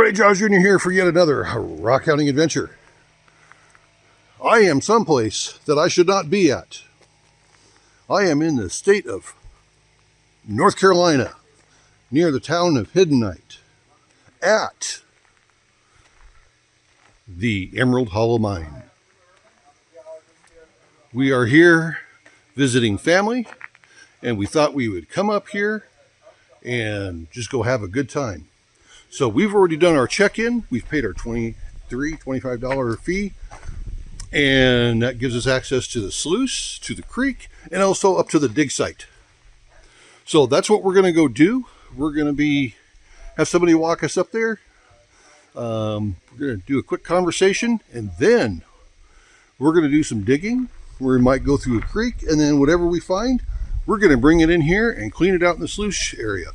everybody, JawsJr here for yet another rock hunting adventure. I am someplace that I should not be at. I am in the state of North Carolina, near the town of Hiddenite, at the Emeral Hollow Mind. We are here visiting family, and we thought we would come up here and just go have a good time. So we've already done our check-in. We've paid our $25 fee, and that gives us access to the sluice, to the creek, and also up to the dig site. So that's what we're going to go do. We're going to have somebody walk us up there. We're going to do a quick conversation, and then we're going to do some digging. We might go through a creek, and then whatever we find, we're going to bring it in here and clean it out in the sluice area.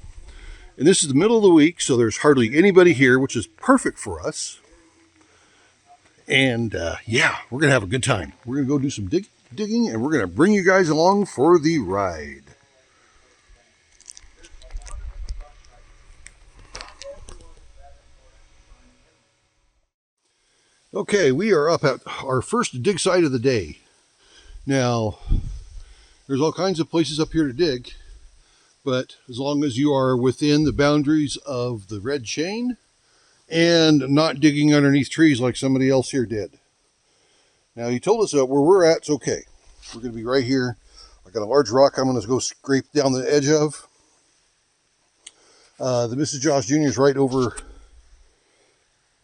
And this is the middle of the week, so there's hardly anybody here, which is perfect for us. And yeah, we're going to have a good time. We're going to go do some digging, and we're going to bring you guys along for the ride. Okay, we are up at our first dig site of the day. Now, there's all kinds of places up here to dig, but as long as you are within the boundaries of the red chain and not digging underneath trees like somebody else here did. Now, he told us that where we're at, it's okay. We're going to be right here. I got a large rock I'm going to go scrape down the edge of. The Mrs. JawsJr is right over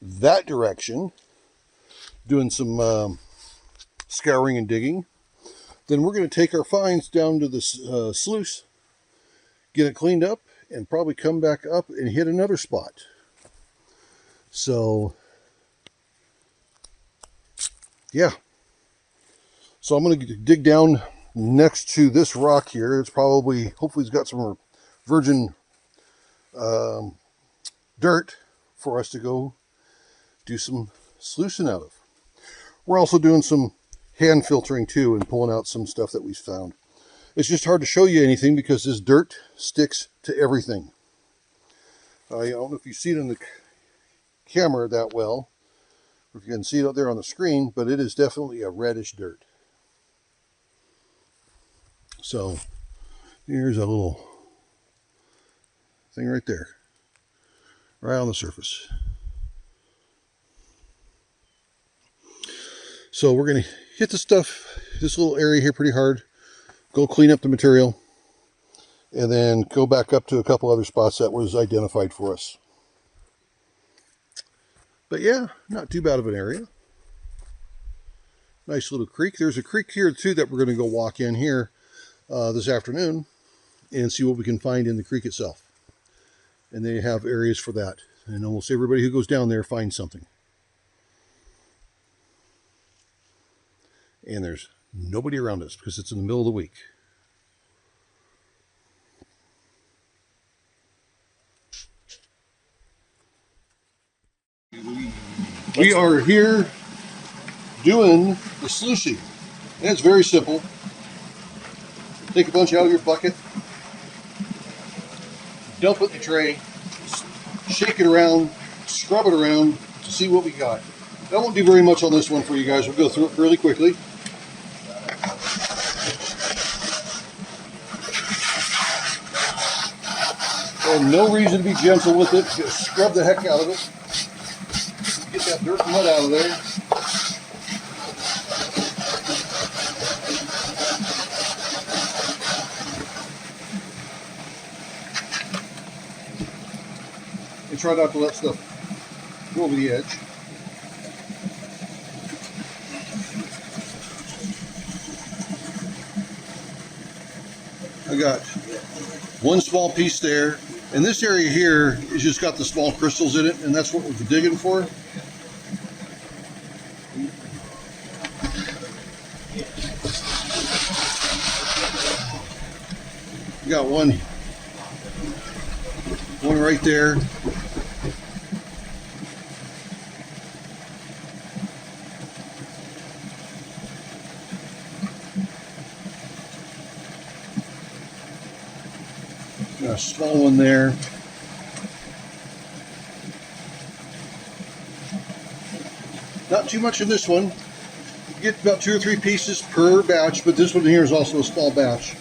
that direction, doing some scouring and digging. Then we're going to take our finds down to the sluice, get it cleaned up, and probably come back up and hit another spot. So, yeah. So I'm going to dig down next to this rock here. It's hopefully it's got some virgin dirt for us to go do some sluicing out of. We're also doing some hand filtering too and pulling out some stuff that we found. It's just hard to show you anything because this dirt sticks to everything. I don't know if you see it in the camera that well, or if you can see it out there on the screen, but it is definitely a reddish dirt. So here's a little thing right there, right on the surface. So we're going to hit this little area here pretty hard, go clean up the material, and then go back up to a couple other spots that was identified for us. But yeah, not too bad of an area. Nice little creek. There's a creek here too that we're going to go walk in here this afternoon and see what we can find in the creek itself. And they have areas for that. And almost everybody who goes down there finds something. And there's nobody around us because it's in the middle of the week. We are here doing the sluicing. And it's very simple. Take a bunch out of your bucket, dump it in the tray, shake it around, scrub it around to see what we got. I won't do very much on this one for you guys. We'll go through it really quickly. And no reason to be gentle with it. Just scrub the heck out of it. Get that dirt and mud out of there. And try not to let stuff go over the edge. I got one small piece there, and this area here has just got the small crystals in it, and that's what we're digging for. We got one right there. Got a small one there. Not too much in this one. You get about 2 or 3 pieces per batch, but this one here is also a small batch.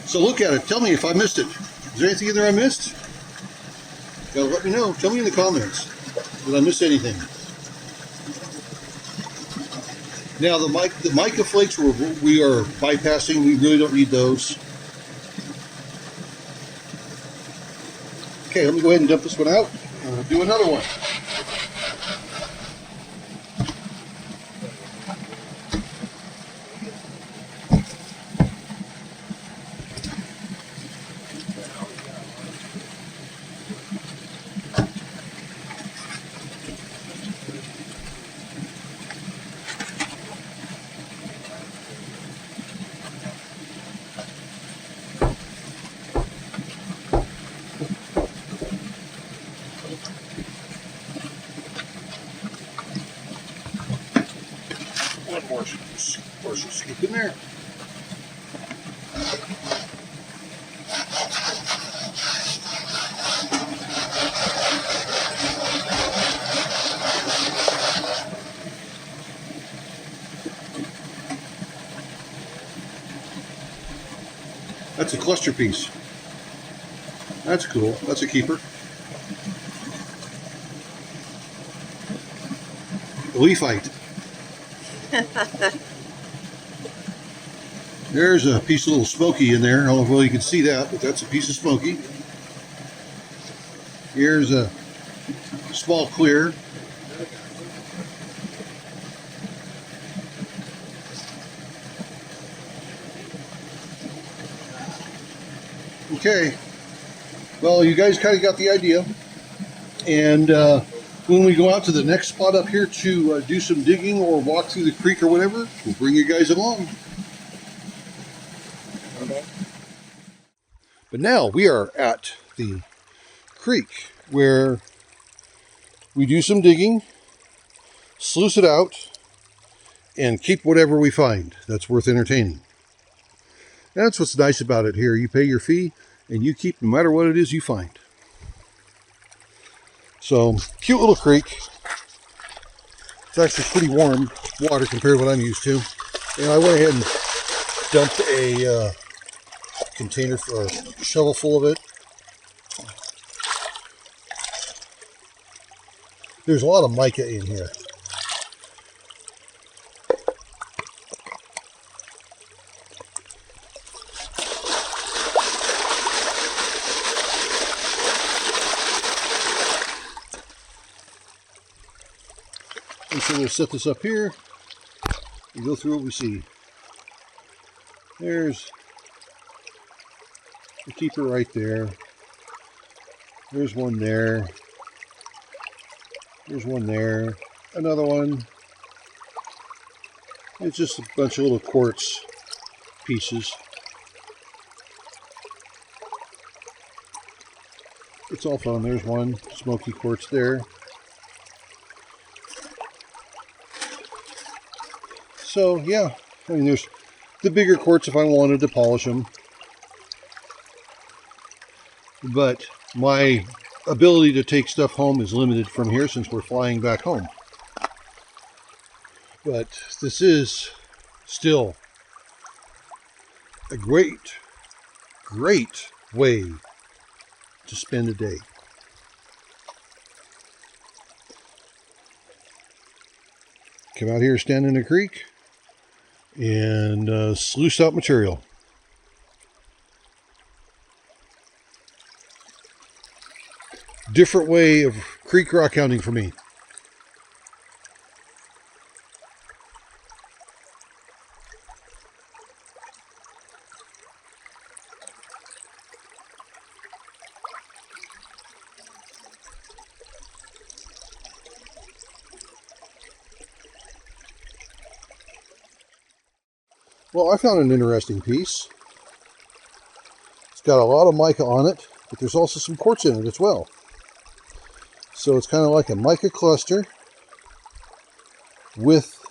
So look at it. Tell me if I missed it. Is there anything in there I missed? Gotta let me know. Tell me in the comments. Did I miss anything? Now the mica flakes we are bypassing. We really don't need those. Okay, let me go ahead and dump this one out. And we'll do another one. One more should scoop in there. That's a cluster piece. That's cool. That's a keeper. Leafite. There's a piece of little smoky in there. I don't know if well you can see that, but that's a piece of smoky. Here's a small clear. Okay. Well, you guys kind of got the idea. And when we go out to the next spot up here to do some digging or walk through the creek or whatever, we'll bring you guys along. But now we are at the creek where we do some digging, sluice it out, and keep whatever we find that's worth entertaining. That's what's nice about it here. You pay your fee and you keep no matter what it is you find. So, cute little creek. It's actually pretty warm water compared to what I'm used to. And I went ahead and dumped a container for a shovel full of it. There's a lot of mica in here. And so we'll set this up here and go through what we see. There's the keeper right there. There's one there. There's one there. Another one. It's just a bunch of little quartz pieces. It's all fun. There's one smoky quartz there. So yeah, I mean there's the bigger quartz if I wanted to polish them. But my ability to take stuff home is limited from here since we're flying back home. But this is still a great way to spend a day. Come out here, stand in the creek, and sluice out material. Different way of creek rock hounding for me. Well, I found an interesting piece. It's got a lot of mica on it, but there's also some quartz in it as well. So it's kind of like a mica cluster with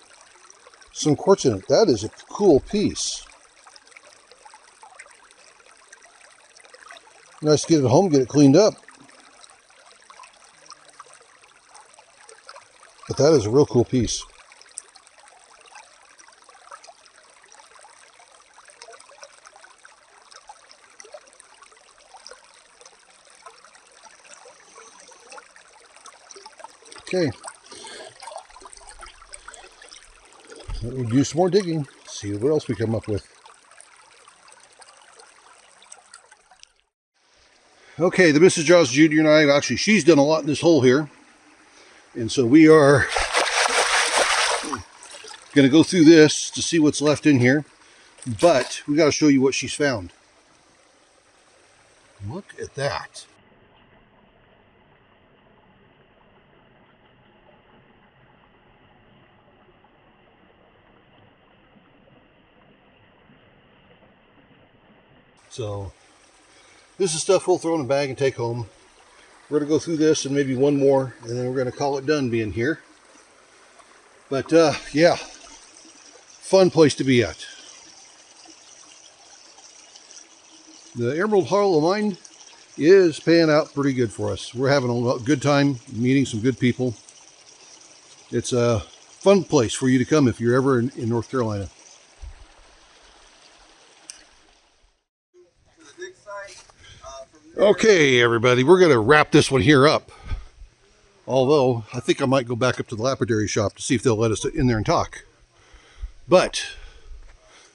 some quartz in it. That is a cool piece. Nice to get it home, get it cleaned up. But that is a real cool piece. Okay. We'll do some more digging, see what else we come up with. Okay, the Mrs. JawsJr. and I, actually, she's done a lot in this hole here. And so we are going to go through this to see what's left in here. But we got to show you what she's found. Look at that. So this is stuff we'll throw in a bag and take home. We're going to go through this and maybe one more, and then we're going to call it done being here. But yeah, fun place to be at. The Emeral Hollow Mind is paying out pretty good for us. We're having a good time meeting some good people. It's a fun place for you to come if you're ever in North Carolina. Okay, everybody, we're going to wrap this one here up. Although, I think I might go back up to the Lapidary shop to see if they'll let us in there and talk. But,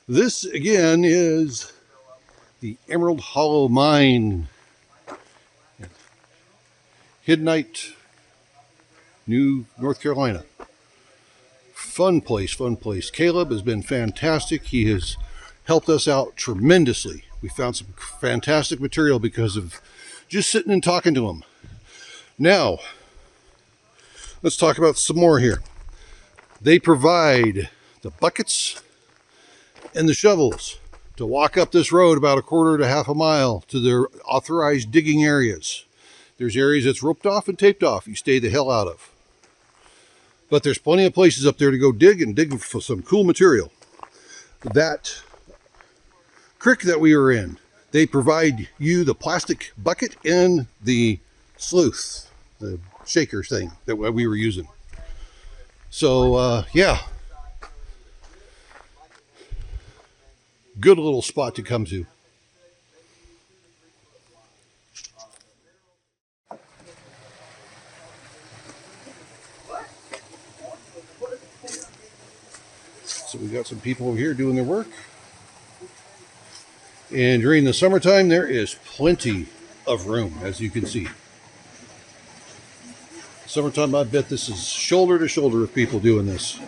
this, again, is the Emeral Hollow Mind. Hiddenite, New North Carolina. Fun place, fun place. Caleb has been fantastic. He has helped us out tremendously. We found some fantastic material because of just sitting and talking to him. Now, let's talk about some more here. They provide the buckets and the shovels to walk up this road about a quarter to half a mile to their authorized digging areas. There's areas that's roped off and taped off. You stay the hell out of. But there's plenty of places up there to go dig for some cool material. That creek that we were in, they provide you the plastic bucket and the sleuth, the shaker thing that we were using. So yeah, good little spot to come to. So we got some people over here doing their work. And during the summertime, there is plenty of room, as you can see. Summertime, I bet this is shoulder to shoulder with people doing this.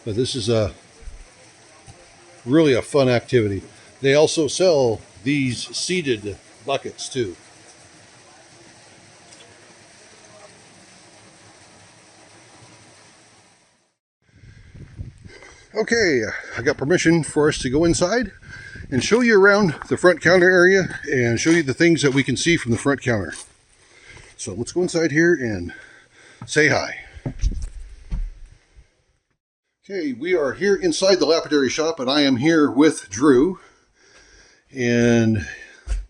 But this is really a fun activity. They also sell these seated buckets too. Okay, I got permission for us to go inside and show you around the front counter area and show you the things that we can see from the front counter. So let's go inside here and say hi. Okay, we are here inside the Lapidary shop, and I am here with Drew and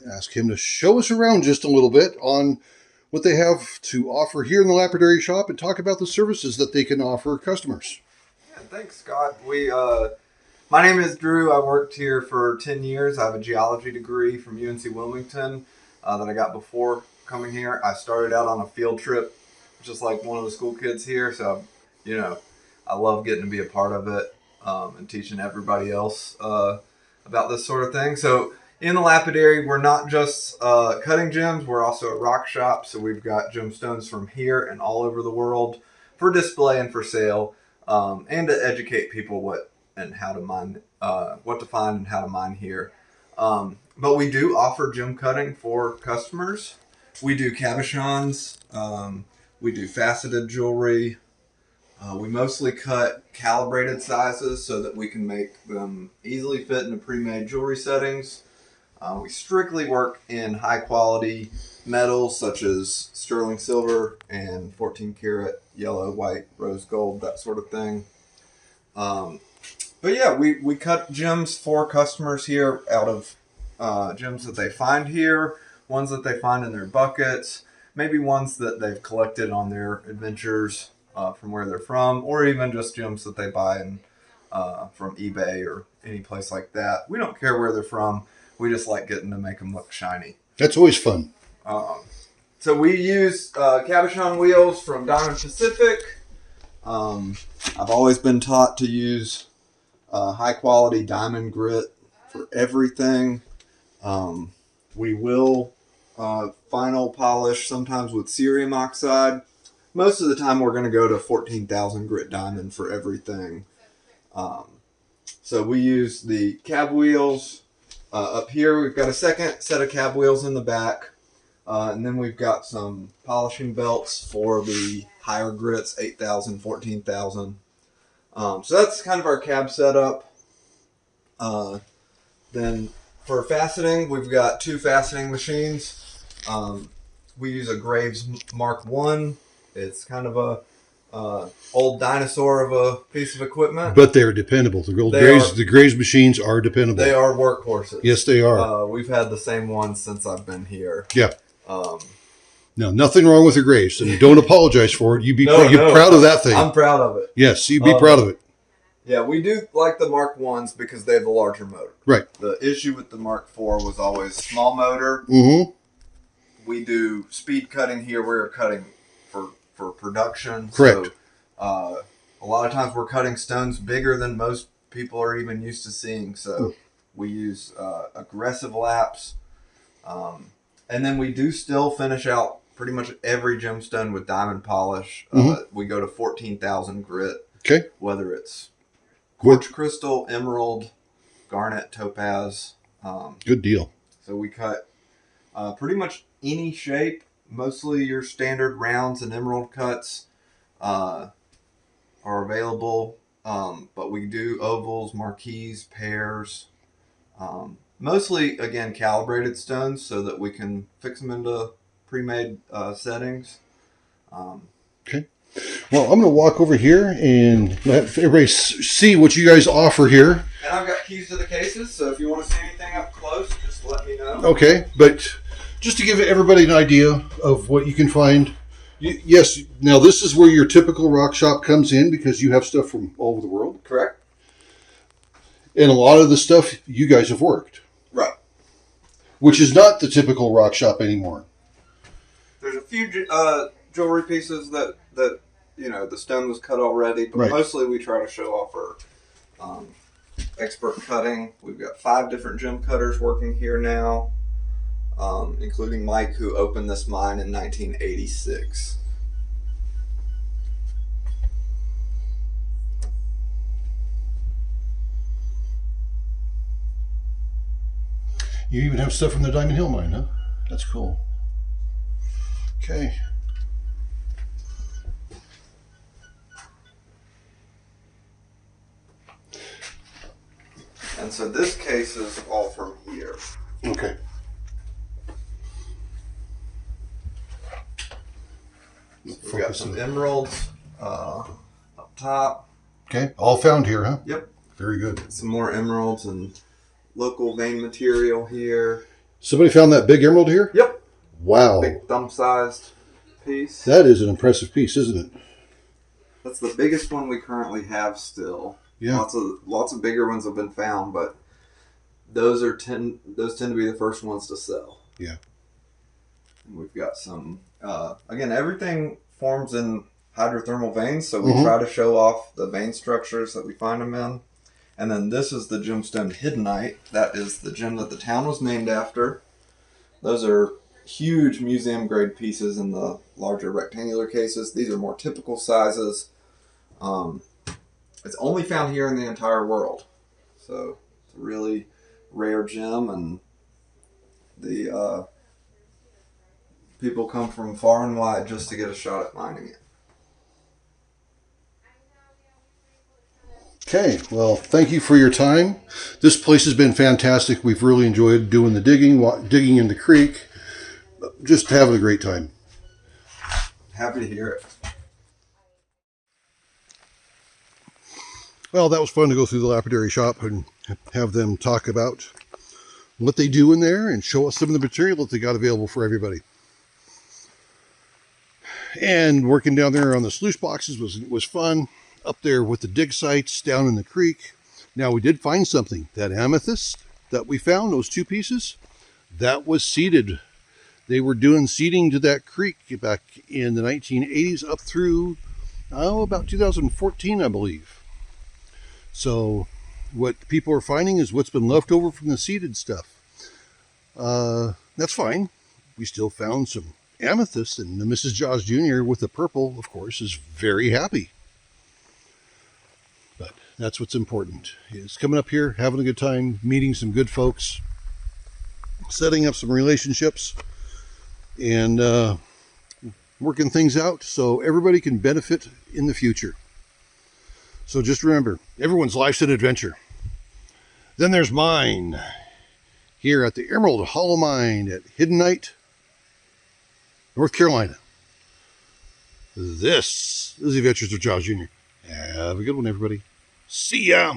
ask him to show us around just a little bit on what they have to offer here in the Lapidary shop and talk about the services that they can offer customers. Thanks, Scott. My name is Drew. I worked here for 10 years. I have a geology degree from UNC Wilmington that I got before coming here. I started out on a field trip, just like one of the school kids here. So, you know, I love getting to be a part of it and teaching everybody else about this sort of thing. So in the Lapidary, we're not just cutting gems. We're also a rock shop. So we've got gemstones from here and all over the world for display and for sale. And to educate people what and how to mine, what to find and how to mine here. But we do offer gem cutting for customers. We do cabochons. We do faceted jewelry. We mostly cut calibrated sizes so that we can make them easily fit into pre-made jewelry settings. We strictly work in high quality metals such as sterling silver and 14 karat yellow, white, rose gold, that sort of thing. But yeah, we cut gems for customers here out of gems that they find here, ones that they find in their buckets. maybe ones that they've collected on their adventures from where they're from, or even just gems that they buy from eBay or any place like that. We don't care where they're from. We just like getting to make them look shiny. That's always fun. So we use Cabochon wheels from Diamond Pacific. I've always been taught to use high quality diamond grit for everything. We will final polish sometimes with cerium oxide. Most of the time we're going to go to 14,000 grit diamond for everything. So we use the cab wheels. Up here we've got a second set of cab wheels in the back. And then we've got some polishing belts for the higher grits, 8,000, 14,000. So that's kind of our cab setup. Then for faceting, we've got 2 faceting machines. We use a Graves Mark 1. It's kind of a old dinosaur of a piece of equipment. But they're dependable. The Graves machines are dependable. They are workhorses. Yes, they are. We've had the same ones since I've been here. Yeah. No, nothing wrong with your Graves. And don't apologize for it. You're proud of that thing. I'm proud of it. Yes, you'd be proud of it. Yeah, we do like the Mark 1s because they have the larger motor. Right. The issue with the Mark 4 was always small motor. Mm-hmm. We do speed cutting here. We're cutting for production. Correct. So, a lot of times we're cutting stones bigger than most people are even used to seeing. So we use aggressive laps. And then we do still finish out pretty much every gemstone with diamond polish. We go to 14,000 grit. Okay. Whether it's quartz crystal, emerald, garnet, topaz. Good deal. So we cut pretty much any shape. Mostly your standard rounds and emerald cuts are available. But we do ovals, marquise, pairs. Mostly, again, calibrated stones so that we can fix them into pre-made settings. Okay. Well, I'm going to walk over here and let everybody see what you guys offer here. And I've got keys to the cases, so if you want to see anything up close, just let me know. Okay, but just to give everybody an idea of what you can find. Yes, now this is where your typical rock shop comes in because you have stuff from all over the world. Correct. And a lot of the stuff you guys have worked. Right. Which is not the typical rock shop anymore. There's a few jewelry pieces that the stone was cut already, but mostly we try to show off our expert cutting. We've got 5 different gem cutters working here now, including Mike, who opened this mine in 1986. You even have stuff from the Diamond Hill mine, huh? That's cool. Okay. And so this case is all from here. Okay. We've got some emeralds up top. Okay. All found here, huh? Yep. Very good. Some more emeralds and local vein material here. Somebody found that big emerald here? Yep. Wow. Big thumb-sized piece. That is an impressive piece, isn't it? That's the biggest one we currently have still. Yeah. Lots of bigger ones have been found, but those tend to be the first ones to sell. Yeah. And we've got some again, everything forms in hydrothermal veins, so we try to show off the vein structures that we find them in. And then this is the gemstone Hiddenite. That is the gem that the town was named after. Those are huge museum grade pieces in the larger rectangular cases. These are more typical sizes. It's only found here in the entire world. So it's a really rare gem, and the people come from far and wide just to get a shot at mining it. Okay, well, thank you for your time. This place has been fantastic. We've really enjoyed doing the digging in the creek, just having a great time. Happy to hear it. Well, that was fun to go through the lapidary shop and have them talk about what they do in there and show us some of the material that they got available for everybody. And working down there on the sluice boxes was fun. Up there with the dig sites down in the creek. Now we did find something. That amethyst that we found, those 2 pieces, that was seeded. They were doing seeding to that creek back in the 1980s up through, about 2014, I believe. So what people are finding is what's been left over from the seeded stuff. That's fine. We still found some amethyst, and the Mrs. JawsJr. with the purple, of course, is very happy. But that's what's important, is coming up here, having a good time, meeting some good folks, setting up some relationships, and working things out so everybody can benefit in the future. So just remember, everyone's life's an adventure. Then there's mine, here at the Emeral Hollow Mind at Hiddenite, North Carolina. This is the Adventures of JawsJr. Have a good one, everybody. See ya!